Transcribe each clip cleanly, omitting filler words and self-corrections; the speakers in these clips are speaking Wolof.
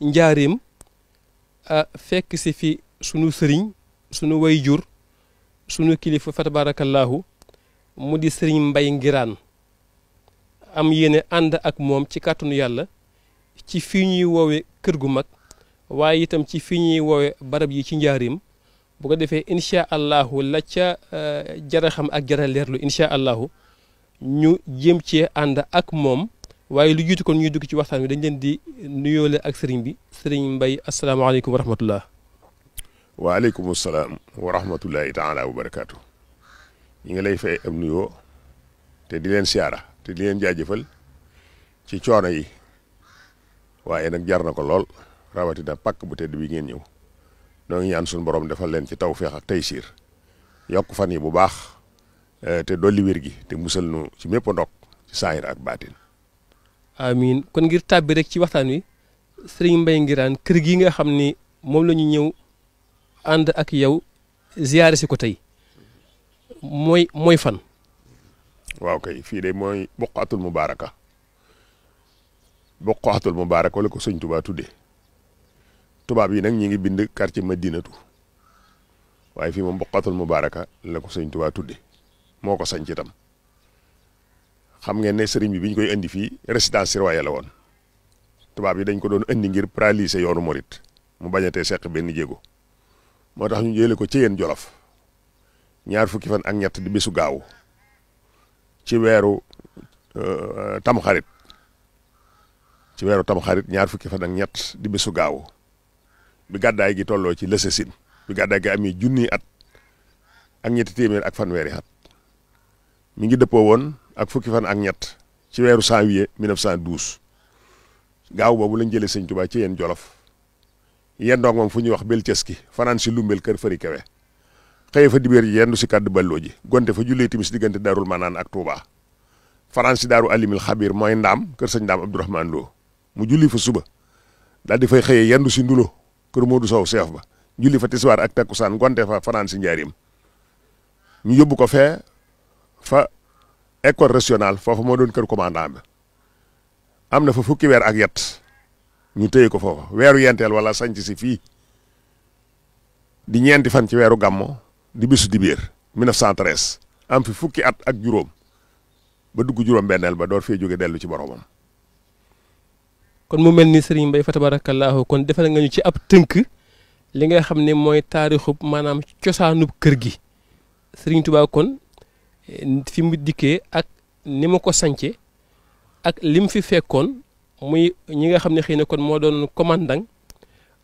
njaareem fekk si fi sunu sëriñ sunu wayjur sunu kilifa fa tabarakallahu mu di sëriñ Mbay Ngiraan am yéene ànd ak moom ci kàttanu yàlla ci fii ñuy woowe kër gu mag waaye itam ci fii ñuy woowe barab yi ci njaareem bu ko defee incha allahu la ca jara xam ak jara leerlu incha allahu ñu jéem cee ànd ak moom waaye lu jiitu kon ñuy dugg ci waxtaan wi dañ leen di nuyoole ak sëriñ bi sëriñ Mbay asalaamaaleykum wa rahmatullah. waaleykum salaam wa rahmatullahi taala wa barakaatu. ñi ngi lay fay am nuyoo te di leen siyaara te di leen jaajëfal ci coono yi waaye nag jar na ko lool rawatina pàkk bu tedd bi ngeen ñëw noo ngi ñaan suñu borom defal leen ci tawféex ak taysiir yokk fan yi bu baax te dolli wér gi te musal nu ci mépp ndok ci saahir ak baatin. amiin kon ngir tàbbi rek ci waxtaan wi sëriñ Mbay Ngiraan kër gi nga xam ni moom la ñu ñëw ànd ak yow ziyaare si ko tey mooy fan. waaw kay fii de mooy buqaatul mubaaraka la ko sëñ Tuubaa tudde tubaab yi nag ñi ngi bind quartier Madinatu waaye fii moom buqaatul mubaaraka la ko sëñ Tuubaa tudde moo ko sañ ci itam xam ngeen ne sëriñ bi bi ñu koy indi fii résidence surveillée la woon tubaab yi dañ ko doon indi ngir paralyser yoonu murit mu bañatee seq benn jéego moo tax ñu jële ko ci yéen Jolof ñaar fukki fan ak ñett di bésu gaawu ci weeru tamxarit ñaar fukki fan ak ñett di bésu gaawu bi gàddaay gi tolloo ci lësasin bi gàddaay gi amee junni at ak ñetti téeméer ak fanweeri at mi ngi dëppoo woon ak fukki fan ak ñett ci weeru janvier 1912 gaaw boobu lañ jëlee sëñ Tuubaa ci yéen Jolof yendoog moom fu ñuy wax Belceski fanaan si Lumbel kër Fari Kewe xëye fa dibéer ji yendu si kàddu balloo ji gonte fa jullee timis diggante Daarul Manaan ak Touba fanaan si Daaru Alimil Xabir mooy ndaam kër sëñ Ndaam Abdourahmane Lo mu julli fa suba daal di fay xëyee yendu si Ndulo kër Modou Sow seef ba julli fa tisbaar ak takkusaan gonte fa fanaan si Njaaréem ñu yóbbu ko fee fa école régionale foofu moo doon kër commandant bi am na fa fukki weer ak yet ñu téye ko foofa weeru yenteel wala sanc si fii di ñeenti fan ci weeru gàmmo di bisu dibéer 1913 am fi fukki at ak juróom ba dugg juróom benneel ba door fee jóge dellu ci boromam. kon mu mel ni sëriñ Mbay fa tabarakallahu kon defal nga ñu ci ab tënk li nga xam ne mooy taarixub maanaam cosaanub kër gi sëriñ Tuubaa kon fi mu dikkee ak ni ma ko sance ak lim fi fekkoon muy ñi nga xam ne xëy na kon moo doon commandant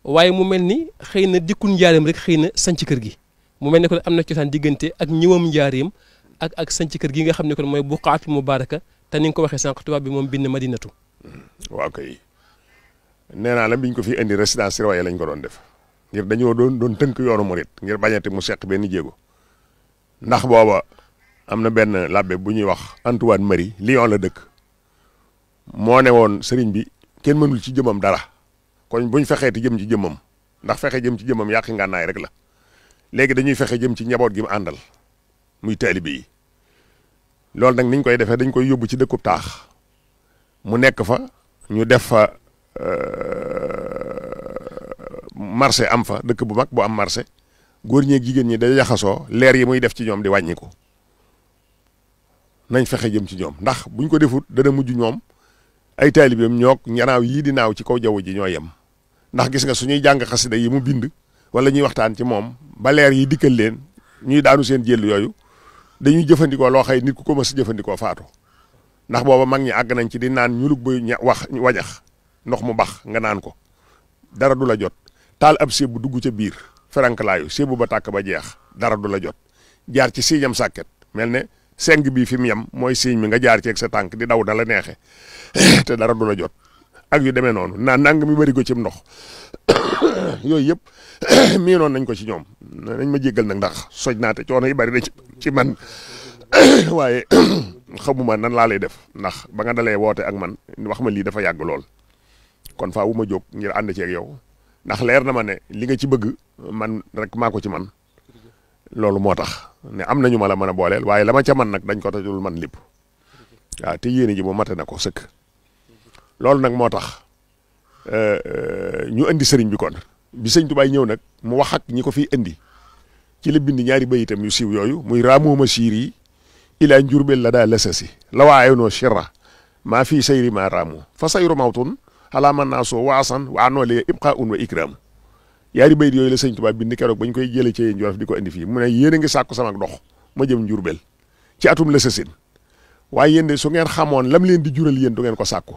waaye mu mel ni xëy na dikkul njaareem rek xëy na sanc kër gi mu mel ne kon am na cosaan diggante ak ñëwam njaareem ak sanc kër gi nga xam ne kon mooy buqaatul mubaaraka te ni nga ko waxee sànq tubaab bi moom bind Madinatu. waaw kay nee naa la biñ ko fi indi résidence surveillée lañ ko doon def ngir dañoo doon tënk yoonu murit ngir bañati mu seq benn jéego ndax booba am na benn labbe bu ñuy wax Antoine Marie Lyon la dëkk moo ne woon sëriñ bi kenn mënul ci jëmam dara kon buñ fexeeti jëm ci jëmam ndax fexe jëm ci jëmam yàqi ngànnaay rek la léegi dañuy fexe jëm ci njaboot gi mu àndal muy taalibe yi loolu nag niñ koy defee dañ koy yóbbu ci dëkkub taax mu nekk fa ñu def fa marché am fa dëkk bu mag bu am marché góor ñeeg jigéen ñi day jaxasoo leer yi muy def ci ñoom di wàññiku nañ fexe jëm ci ñoom ndax buñ ko defut dana mujj ñoom ay taalibeem ñoog ñanaaw yii di naaw ci kaw jaww ji ñoo yem ndax gis nga suñuy jàng xasida yi mu bind wala ñuy waxtaan ci moom ba leer yi dikkal leen ñuy daanu seen jël yooyu dañuy jëfandikoo loo xëy nit ku ko mës a jëfandikoo faatu ndax booba mag ñi àgg nañ ci di naan ñulug boy wajax ndox mu bax nga naan ko dara du la jot taal ab sébu dugg ca biir ferankalaayu sébu ba tàkk ba jeex dara du la jot jaar ci siiñam sàkket mel ne seng bii fi mu yem mooy siiñ mi nga jaar ceeg sa tànk di daw da la neexe te dara du la jot ak yu demee noonu naan nang mi bëri ko ci ndox yooyu yëpp miinoon nañ ko ci ñoom nañ ma jéggal nag ndax soj naa te coono yi bari na ci man waaye xamuma nan laa lay def ndax ba nga dalee woote ak man wax ma lii dafa yàgg lool kon faa wu ma jóg ngir ànd ceeg yow ndax leer na ma ne li nga ci bëgg man rek maa ko ci man loolu moo tax ne am nañu ma la mën a booleel waaye la ma ca man nag dañ ko tajul man lépp waaw te yéene ji moom mate na ko sëkk loolu nag moo tax ñu indi sëriñ bi kon bi sëñ Tuubaa ñëw nag mu wax ak ñi ko fiy indi ci la bind ñaari bayitam yu siiw yooyu muy raamooma siir yi ilaa njurbel la daa lasasi la waayoonoo shirra maa fii sayri maa raamoo fa sayru mawtun xalaa man naa soo waasan waa noo lee ibqaa un wa ikraam yaari bayit yooyu la sëñ Tuubaa bind keroog bañ koy jële ci yéen Jolof di ko indi fii mu ne yéen a ngi sàkku sama dox ma jëm njurbel ci atum lasasin waaye yéen de su ngeen xamoon lam leen di jural yéen du ngeen ko sàkku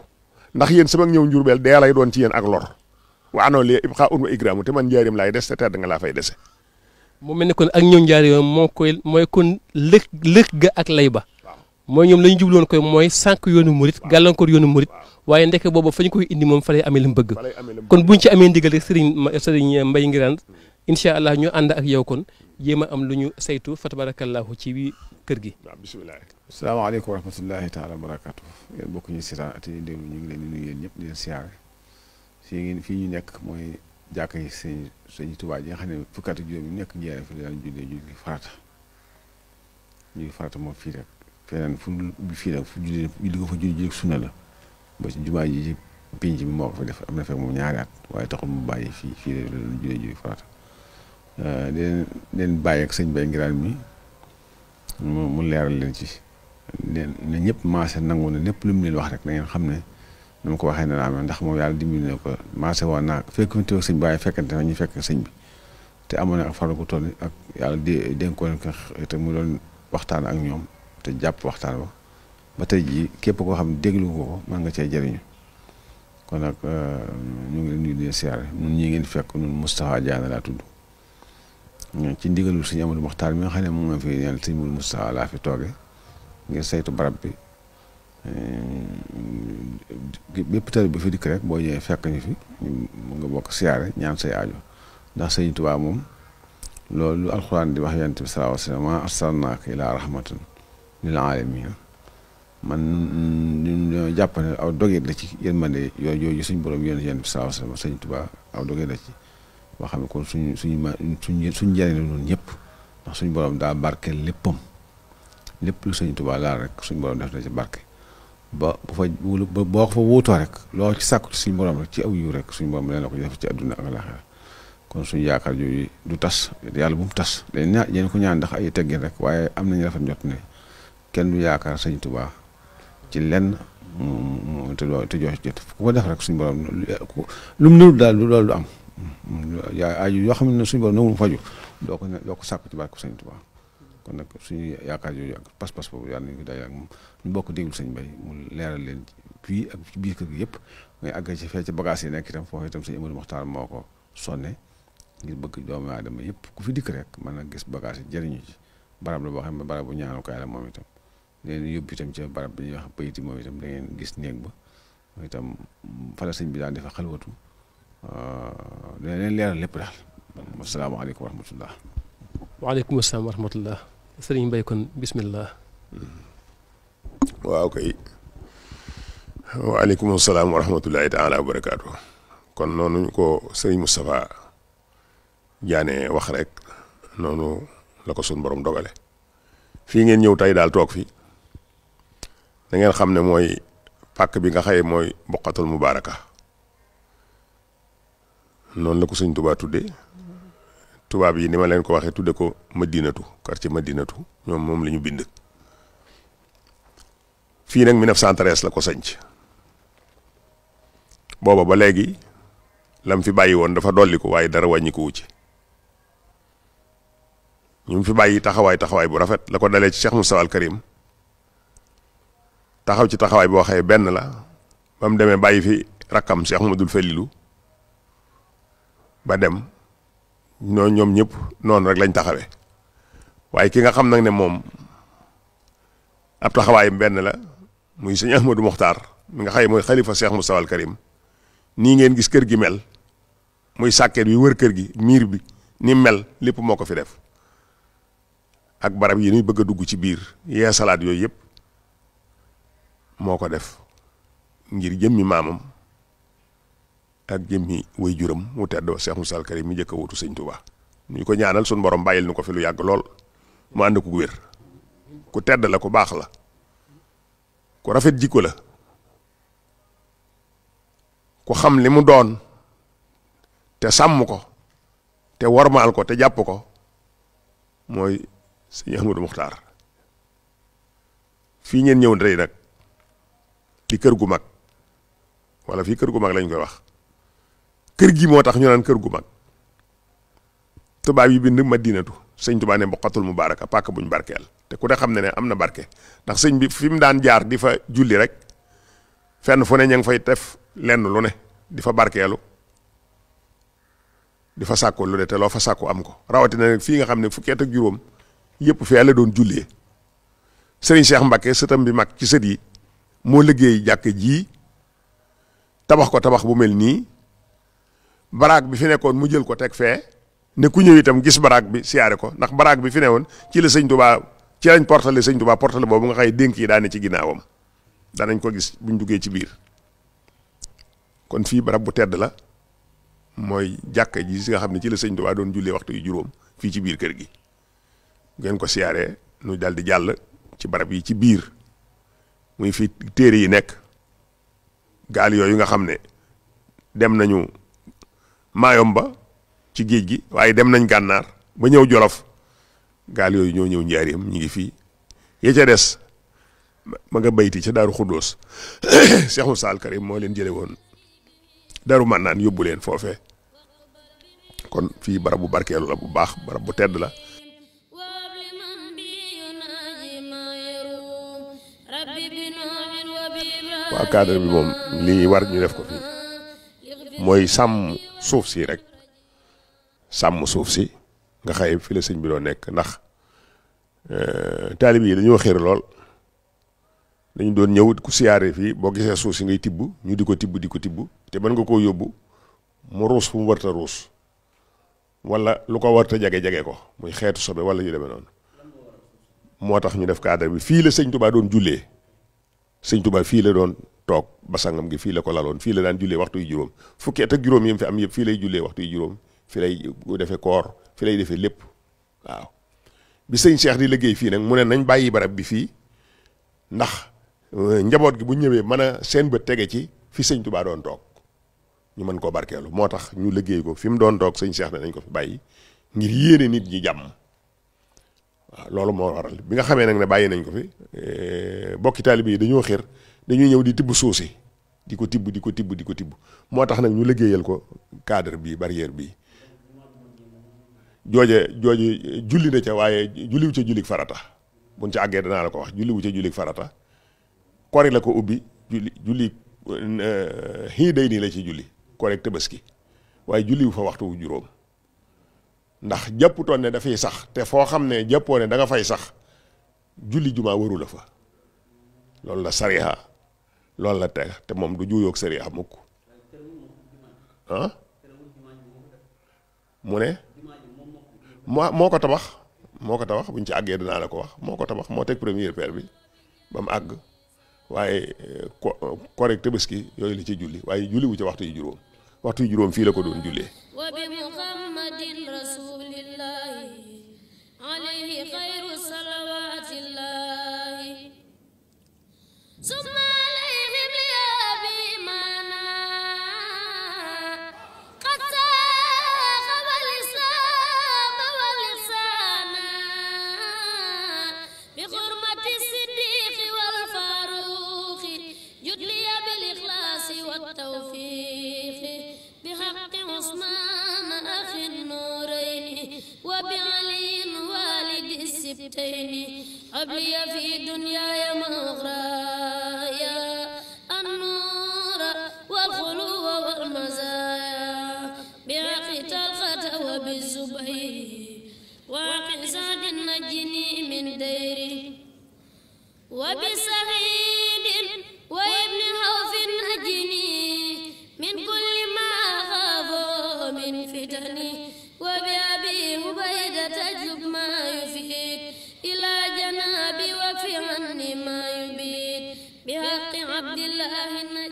ndax yéen sama ñëw njurbel dee lay doon ci yéen ak lor waa noo lee ibqaa un wa ikraamu te man njaarim laay des te tedd nga laa fay dese. mu mel ne kon ak ñëw njaar yoon mooy kon lëkk ga ak lay ba mooy ñoom la ñu jubloon koy mooy sànq yoonu murit gàllankoor yoonu murit waaye ndeke boobu fa ñu koy indi moom fa lay amee li mu bëgg kon buñ ci amee ndigal rek sëriñ Mbaye Nguirane incha allah ñu ànd ak yow kon jéem a am lu ñu saytu fa tabarakallahu ci kër gi. waaw bisimilah. asalaamaaleykum wa rahmatullahi taala wa barakaatu yéen bokk ñu sitaan ati déglu ñu ngi leen di nuyu yéen ñëpp di leen siyaare fii ñu nekk mooy jàkka yi sëñ Tuubaa ji nga xam ne fukki at ak juróom yi nekk njëriñ fi daan julli farata moom fii rek feneen fu ubbi fii nag fu julli ko fa julli sunna la ba ci jumaa ji ci pinc bi moo ko fa def am na fekk moom ñaari at waaye taxul mu bàyyi fii la doon julli farata leen bàyyi ak sëñ Mbaye Nguirane mi mu leeral leen ci ne ñëpp maase nangu ne lépp lu mu leen wax rek da ngeen xam ne nu ma ko waxee ne naa ndax moom yàlla dimbali na ko maase woon naa fekk fi teew sëñ bi waaye fekkante na ñu fekk sëñ bi te amoon na ak farlu ko toll ak yàlla dénkoon ko te mu doon waxtaan ak ñoom te jàpp waxtaan ba tey jii képp koo xam ne déglu ko mën nga cee jëriñu kon nag ñu ngi leen di siyaare ñun ñi ngeen fekk ñun Moustapha Diané laa tudd ci ndigalul sëñ Amadou Mokhtar mi nga xam ne moom nga fi ñaan sëñ Moudou Moustapha laa fi tooge ngir saytu barab bi bépp tari bi fi dikk rek boo ñëwee fekk ñu fi mu nga bokk siyaare ñaan say aajo ndax sëñ Tuubaa moom loolu alxuraan di wax yonent bi sallallahu alayhi wa sallam maa arsalnaaka ilaa rahmatan lil aalamiin man ñu jàpp ne aw dogeet la ci yërmande yooyu suñ borom yonent bi sallallahu alayhi wa sallam sëñ Tuubaa aw dogeet la ci boo xam ne kon suñ njëriñ la noonu ñëpp ndax suñ borom daa barkeel léppam lépp lu sëñ Tuubaa laal rek suñ borom def na ci barke ba boo ko fa wóotoo rek loo ci sàkku ci suñ borom rek ci aw yu rek suñ borom leen la ko def ci àdduna ak alaaxira kon suñu yaakaar yooyu du tas yàlla bu mu tas dañ ko ñaan ndax ay teggin rek waaye am nañu rafet njot ne kenn du yaakaar sëñ Tuubaa ci lenn te joo jot ku ko def rek suñu borom lu mu nëwul daal loolu du am aju yoo xam ne suñu borom nangu faju doo ko sàkku ci barke sëñ Tuubaa kon nag suñu yaakaar yooyu ak pas-pas boobu yàlla nañu ko day ak moom ñu bokk déglu sëñ Mbaye mu leeral leen fii ak ci biir kër gi yëpp ngay àgg ci fee ci bagage yi nekk itam foofu itam sëñ Amadou Mokhtar moo ko sonne ngir bëgg doomu aadama yëpp ku fi dikk rek mën na gis bagage yi jëriñu ci barab la boo xam ne barab bu ñaanukaay la moom itam leen yóbbu itam ci barab bi ñuy wax bayiti moom itam da ngeen gis néeg ba moom itam fala sëñ bi daan defa xalwatu dina leen leeral lépp daal asalaamaaleykum wa rahmatullah waaleykum asalaam wa rahmatullah sëriñ Mbaye kon bismillah waaw kay waaleykum salaam wa rahmatullahi taala wa barakaatu kon noonu ñu ko sëriñ Moustapha Diané wax rek noonu la ko sun borom dogale fii ngeen ñëw tey daal toog fi da ngeen xam ne mooy pàkk bi nga xaye mooy Boqatul Mubaaraka noonu la ko sëñ Tuubaa tudde tubaab yi ni ma leen ko waxee tudde ko Madinatu quartier Madinatu ñoom moom la ñu bind fii nag 1913 la ko sanc booba ba léegi lam fi bàyyi woon dafa dolli ko waaye dara wàññi ko wu ci ñu fi bàyyi taxawaay bu rafet la ko dalee ci Cheikh Moustapha al Karim taxaw ci taxawaay boo xëyee benn la ba mu demee bàyyi fi rakkam Cheikh Mamadou Fallilou ba dem ñoom ñëpp noonu rek lañ taxawee waaye ki nga xam nag ne moom ab taxawaayam benn la muy sëñ Ahmadou Mokhtar mi nga xëy mooy xalifa Cheikh Moustapha al Karim nii ngeen gis kër gi mel muy sàkket bi wër kër gi miir bi ni mel lépp moo ko fi def ak barab yi ñuy bëgg a dugg ci biir yee salaat yooyu yëpp moo ko def ngir jëmmi maamam ak jëmmi way juram mu tedd Cheikh Moustapha al Karim mi njëkk a wutu sëñ Touba ñu ko ñaanal sun borom bàyyil nu ko fi lu yàgg lool mu ànd ko wér ku tedd la ku baax la ku rafet jikko la ku xam li mu doon te sàmm ko te wormaal ko te jàpp ko mooy sëñ Ahmadou Muxtaar. fii ngeen ñëw tey nag di kër gu mag wala fii kër gu mag lañ koy wax kër gi moo tax ñu naan kër gu mag tubaab yi bind Madinatu sëñ Tuubaa ne boqatul mubaaraka pàkk buñ barkeel te ku ne xam ne am na barke ndax sëñ bi fi mu daan jaar di fa julli rek fenn fu ne ña ngi fay def lenn lu ne di fa barkeelu di fa sàkku lu ne te loo fa sàkku am ko rawatina nag fii nga xam ne fukki at ak juróom yëpp fee la doon jullee Serigne Cheikh Mbacké sëtam bi mag ci sët yi moo liggéey jàkk ji tabax ko tabax bu mel nii baraag bi fi nekkoon mu jël ko teg fee ne ku ñëw itam gis baraag bi siyaare ko ndax baraag bi fi newoon ci la sëñ Touba ci lañ portale sëñ Touba portale boobu nga xëy dénk yi daane ci ginnaawam danañ ko gis buñ duggee ci biir kon fii barab bu tedd la mooy jàkk ji si nga xam ne ci la sëñ Touba doon jullee waxtu yu juróom fii ci biir kër gi ngeen ko siyaaree nu dal di jàll ci barab yi ci biir muy fi téere yi nekk gaal yooyu nga xam ne dem nañu Maayomba ci géej gi waaye dem nañ gànnaar ba ñëw Jolof gaal yooyu ñoo ñëw njaareem ñu ngi fii ya ca des ma nga bayti ca Daaru Xuddoos Cheikh Moussa Al Karim moo leen jële woon Daaru Mannaan yóbbu leen foofee kon fii barab bu barkeelu la bu baax barab bu tedd la waa cadre bi moom lii war ñu def ko fi mooy sàmm suuf si rek sàmm suuf si nga xaye fi la sëñ bi doon nekk ndax taalib yi dañoo xéer lool dañu doon ñëw ku siyaare fii boo gisee suuf si ngay tibb ñu di ko tibb te mën nga koo yóbbu mu ruus fu mu warta ruus wala lu ko warta jage ko muy xeetu sobe wala yu demee noonu moo tax ñu def cadre bi fii la sëñ Touba doon jullee sëñ Touba fii la doon toog basangam gi fii la ko laloon fii la daan jullee waxtu yu juróom fukki at ak juróom yi mu fi am yëpp fii lay jullee waxtu yu juróom fii lay defee koor fii lay defee lépp waaw bi sëñ Cheikh di liggéey fii nag mu ne nañ bàyyi barab bi fii ndax njaboot gi bu ñëwee mën a seen bët tege ci fi sëñ Touba doon toog ñu mën koo barkeelu moo tax ñu liggéey ko fi mu doon toog sëñ Cheikh ne nañ ko fi bàyyi ngir yéene nit ñi jàmm waaw loolu moo waral bi nga xamee nag ne bàyyi nañ ko fi bokki taalibe yi dañoo xër dañuy ñëw di tibb suuf si di ko tibb moo tax nag ñu liggéeyal ko cadre bi barrière bi jooje julli na ca waaye julliwu ca jullik farata buñ ca àggee danaa la ko wax julliwu ca jullik farata kori la ko ubbi julli xii day nii la ci julli kori ak Tabaski waaye julliwu fa waxtu wu juróom ndax jàpputoon ne dafay sax te foo xam ne jàppoo ne da nga fay sax julli jumaa waru la fa loolu la sariya loolu la teg te moom du juuyoog sariya mukk ah mu ne moo ko tabax buñ ci àggee dinaa la ko wax moo ko tabax moo teg première pierre bi ba mu àgg waaye correct Tabaski yooyu la ci julli waaye julli wu ca waxtu yu juróom fii la ko doon jullee عليه خير صلوات الله ثم عليهم يا بمانا قد ساق الإسلام والإحسان بحرمة الصديق والفاروق جد لي بالإخلاص والتوفيق بحق عثمان أخي النورين وبعلي السبتين قبلي في دنياي وأخرايا النور والخلو والمزايا بحق تلخة وبالزبير وحق سعد نجني من ديري وبسعيد وابن خوف نجني من كل ما خافوا من فتني وبأبي هبيدة تجلب ما يفيد إلى جنابي وفي عني ما يبيد بحق عبد الله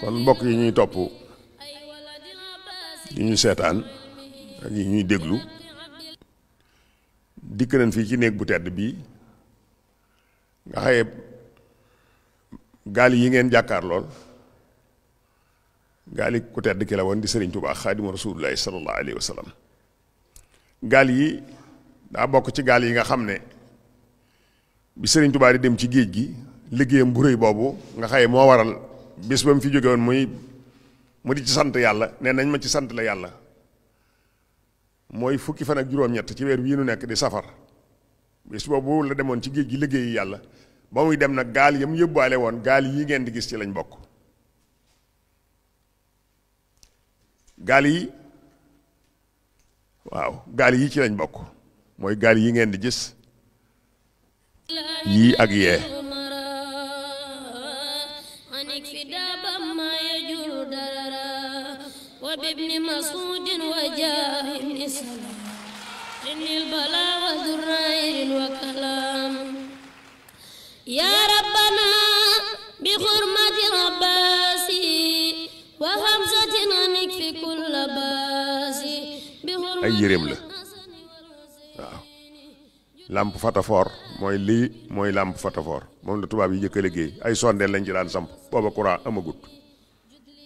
kon mbokk yi ñuy topp yi ñu seetaan ak yi ñuy déglu dikk nañ fii ci néeg bu tedd bii nga xaye gaal yi ngeen jàkkaar lool gaali ku tedd ki la woon di Sëriñ Tuubaa Xaadimu Rasuulullaahi sallallaahu alayhi wa sallam. gaal yi daa bokk ci gaal yi nga xam ne bi Sëriñ Tuubaa di dem ci géej gi liggéeyam bu rëy boobu nga xaye moo waral bis ba mu fi jóge woon mu di ci sant yàlla ne nañ ma ci sant la yàlla, mooy fukki fan ak juróom-ñett ci weer wii nu nekk di safar. bis boobu la demoon ci géej gi liggéeyi yàlla, ba muy dem nag gaal yam yóbbaale woon gaal yi ngeen di gis ci lañ bokk. gaal yi waaw gaal yi ci lañ bokk, mooy gaal yi ngeen di gis yii ak yee. وبابن مسعود وجاه ابن سلام إن البلاء وذرائر وكلام يا ربنا بحرمة العباس وخمسة عنك في كل باس ay yéreem la waaw. làmp fatafoor mooy lii mooy làmp fatafoor moom la tubaab yi jëkk a liggéey, ay sondeel lañ ci daan samp booba courant amagut,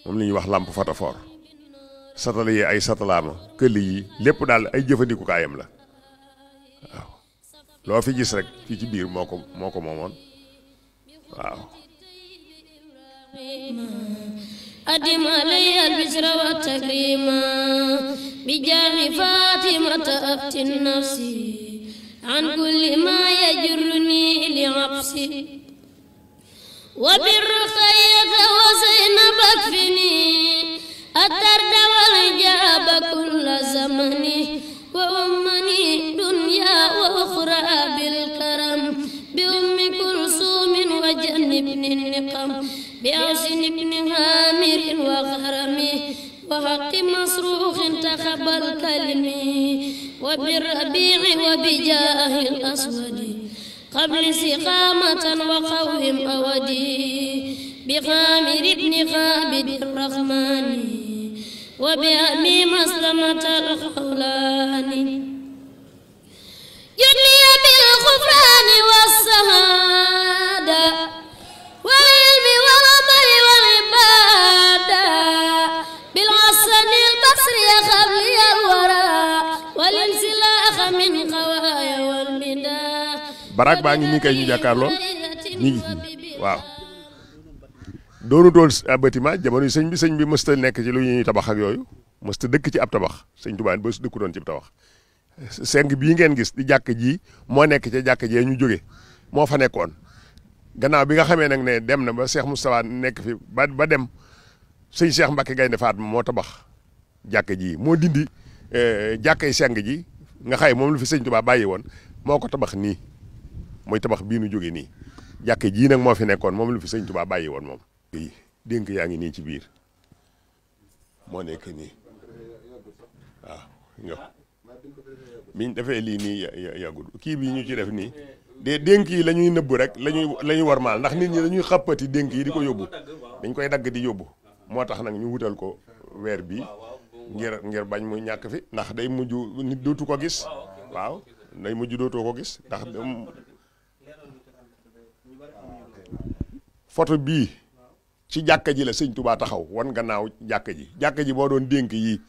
moom la ñuy wax làmp fatafoor. satala yi ay satalaama këll yi lépp daal ay jëfandikukaayam la waaw. loo fi gis rek fii ci biir moo ko moomoon waaw. أدم علي البشر والتكريم بجاه فاطمة أفتي النفس عن كل ما يجرني لعبسي وبالرقية وزينب اكفني الدرد والإجاب كل زمن وأمني دنيا وأخرى بالكرم بأم كلثوم وجنبني النقم بأحسن ابن هامر وغرم وحق مصروخ تخبل كلمي وبالربيع وبجاه الأسود قبل سقامة وقوم أودي بخامر ابن خابد الرحمن وبأمي مسلمة الخولاني جدي بالغفران والسهادة والعلم والعمل والعبادة بالحسن البصري قبل الورى والانسلاخ من قوايا والبدع. baraag baa ngi nii kay ñu jàkkaarloo ñu ngi waaw. doonu dool bâtiment jamono sëñ bi mësta nekk ci lu ñuy tabax ak yooyu, mësta dëkk ci ab tabax. Sëñ Tuubaa ba dëkku doon ci tabax. seng bii ngeen gis di jàkk ji moo nekk ca jàkk jee ñu jóge moo fa nekkoon. gannaaw bi nga xamee nag ne dem na ba Cheikh Moustapha nekk fi ba dem sëñ Cheikh Mbacke Gaynde Fatma moo tabax jàkk ji, moo dindi jàkkay seng ji nga xay moom lu fi sëñ Tuubaa bàyyi woon moo ko tabax nii, mooy tabax bii nu jóge nii. jàkk ji nag moo fi nekkoon moom lu fi sëñ Tuubaa bàyyi woon moom. dénk yaa ngi nii ci biir moo nekk nii waaw. biñ defee lii nii yàggul kii bii ñu ci def nii dénk yi la ñuy nëbb rek la ñuy warmaal, ndax nit ñi dañuy xàppati dénk yi di ko yóbbu, dañ koy dagg di yóbbu. moo tax nag ñu wutal ko weer bi ngir bañ mu ñàkk fi, ndax day mujj nit dootu ko gis. waaw day mujj dootoo ko gis ndax photo bii ci jàkka ji la sëñ Tuubaa taxaw wan gannaaw jàkka ji boo doon dénk yi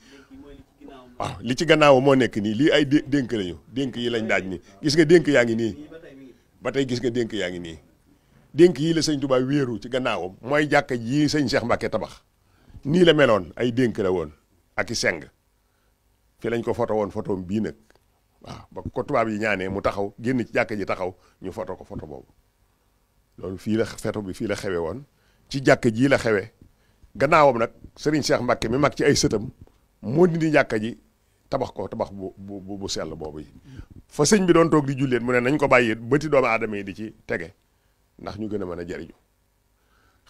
waaw li ci gannaaw moo nekk nii lii ay dénk lañu, dénk yi lañ daaj nii. gis nga dénk yaa ngi nii ba tey, gis nga dénk yaa ngi nii. dénk yi la sëñ Tuubaa wéeru ci gannaawam mooy jàkka ji sëñ Cheikh Mbacke tabax. nii la meloon, ay dénk la woon ak i seng. fi lañ ko foto woon fotoom bii nag waaw ba ko tubaab yi ñaanee mu taxaw génn ci jàkka ji taxaw ñu foto ko foto boobu. loolu fii la feto bi fii la xewe woon ci jàkka jii la xewe. gannaawam nag sëriñ Cheikh Mbacke mi mag ci ay sëtam moo dindi jàkka ji tabax ko tabax bu sell boobu yi. fa sëñ bi doon toog di julleet mu ne nañ ko bàyyi bëti doomu aadama yi di ci tege ndax ñu gën a mën a jariñu.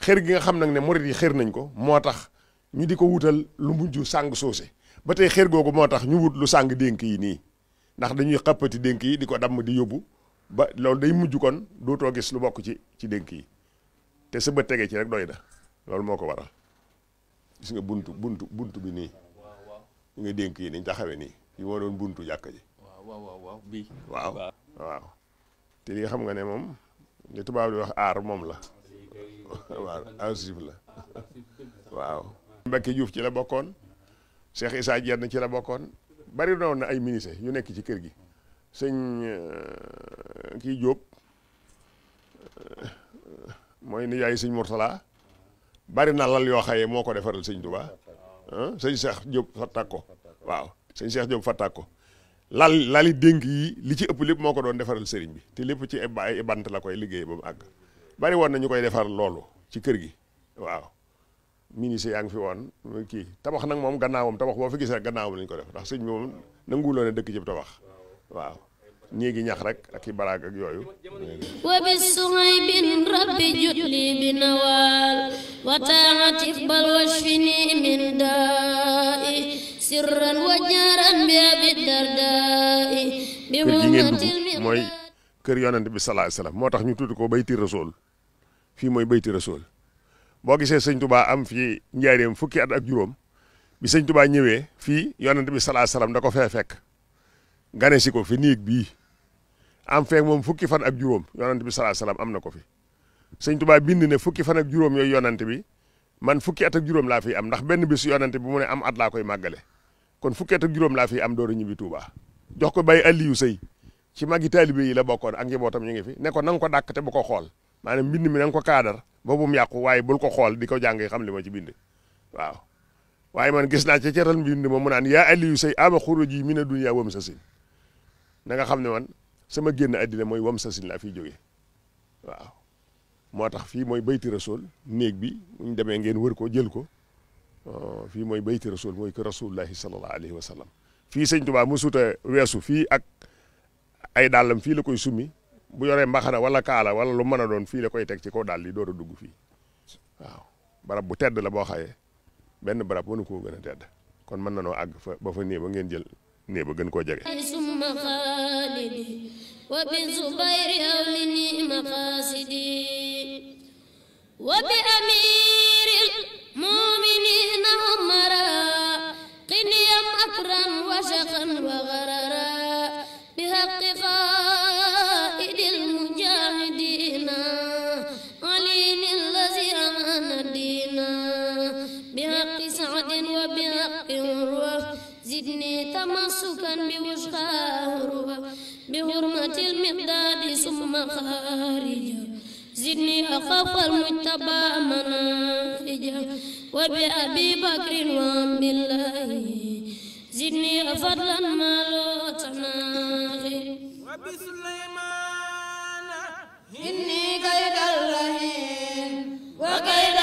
xër gi nga xam nag ne murit yi xër nañ ko moo tax ñu di ko wutal lu mujj sàng soose ba tey xër googu moo tax ñu wut lu sàng dénk yi nii, ndax dañuy xappati dénk yi di ko damm di yóbbu ba loolu day mujj kon dootoo gis lu bokk ci dénk yi te sa bët tege ci rek doy na. loolu moo ko waral. gis nga buntu bi nii ñu nga dénk yi niñ taxawee nii yi moo doon buntu jàkka ji. waaw bii. waaw te lii xam nga ne moom li tubaab di wax aar moom la. waaw archive la waaw Mbacké Diouf ci la bokkoon Cheikh Issa Diène ci la bokkoon bari noonu na ay ministre yu nekk ci kër gi sëñ kii Diop mooy ni yaay sëñ Mourtala bari na lal yoo xaye moo ko defaral sëñ Touba sëñ Cheikh Diop fattak ko waaw sëñ Cheikh Diop fattak ko lali dénk yi li ci ëpp lépp moo ko doon defaral sëriñ bi te lépp ci ay bant la koy liggéey ba mu àgg bari woon na ñu koy defar loolu ci kër gi waaw ministre yaa ngi fi woon kii tabax nag moom gannaawam tabax boo fi gis rek gannaawam lañ ko def ndax sëñ bi moom nanguwuloo ne dëkk ci tabax waaw néegi ñax rek ak i baraag ak yooyu wa bi suhaybin rabbi jutli bi nawal wa taati bal washfini min daai sirran wa jaran bi abi dardai bi kër gi ngeen dugg mooy kër yonent bi sallallahu alayhi wasallam moo tax ñu tudd ko bayti rasul fii mooy bayti rasul boo gisee sëñ Touba am fii njaareem fukki at ak juróom bi sëñ Touba ñëwee fii yonent bi sallallahu alayhi wasallam da ko fee fekk gane si ko fi néeg bii am feek moom fukki fan ak juróom yonent bi sallallahu alayhi wasallam am na ko fi sëñ Touba bind ne fukki fan ak juróom yooyu yonent bi man fukki at ak juróom laa fi am ndax benn bis yonent bi mu ne am at laa koy màggale kon fukki at ak juróom laa fi am door a ñibbi Touba jox ko bay Aliou Sey ci magi taalibe yi la bokkoon ak njabootam ñu ngi fi ne ko na nga ko dàkk te bu ko xool maanaam mbind mi na nga ko kaadar boobu mu yàqu waaye bul ko xool di ko jàngee xam li ma ci bind waaw waaye man gis naa ci ceral mbind ma mu naan yaa Aliou Sey ama xuruji mina dunya wam sasin na nga xam ne man sama génn àddina mooy wam sasin laa fiy jógee waaw moo tax fii mooy bayti rasul néeg bi bu ñu demee ngeen wër ko jël ko fii mooy bayti rasul mooy kër rasulullahi sallallahu alayhi wa sallam fii sëñ Tuubaa mu suuta weesu fii ak ay dàllam fii la koy summi bu yoree mbaxana wala kaala wala lu mën a doon fii la koy teg ci kaw dàll yi door a dugg fii waaw barab bu tedd la boo xaye benn barab mënu koo gën a tedd kon mën na noo àgg fa ba fa néeg ba ngeen jël néeg ba gën koo jege summa xaalidi wa bi zubayri awlini maqasidi wa bi amiril muminina umara qiniyam akram wa shaqan wa gharara bi haqqi qaidil mujahidina alini allazi amana dina bi haqqi saadin wa bi haqqi urwa زدني تمسكا بوشخا بحرمة المقداد ثم خارجا زدني أخاف المجتبى مناخجا وبأبي بكر وعم الله زدني أفضلا ما لو تناخي وبسليمان إني كيد الرهين وكيد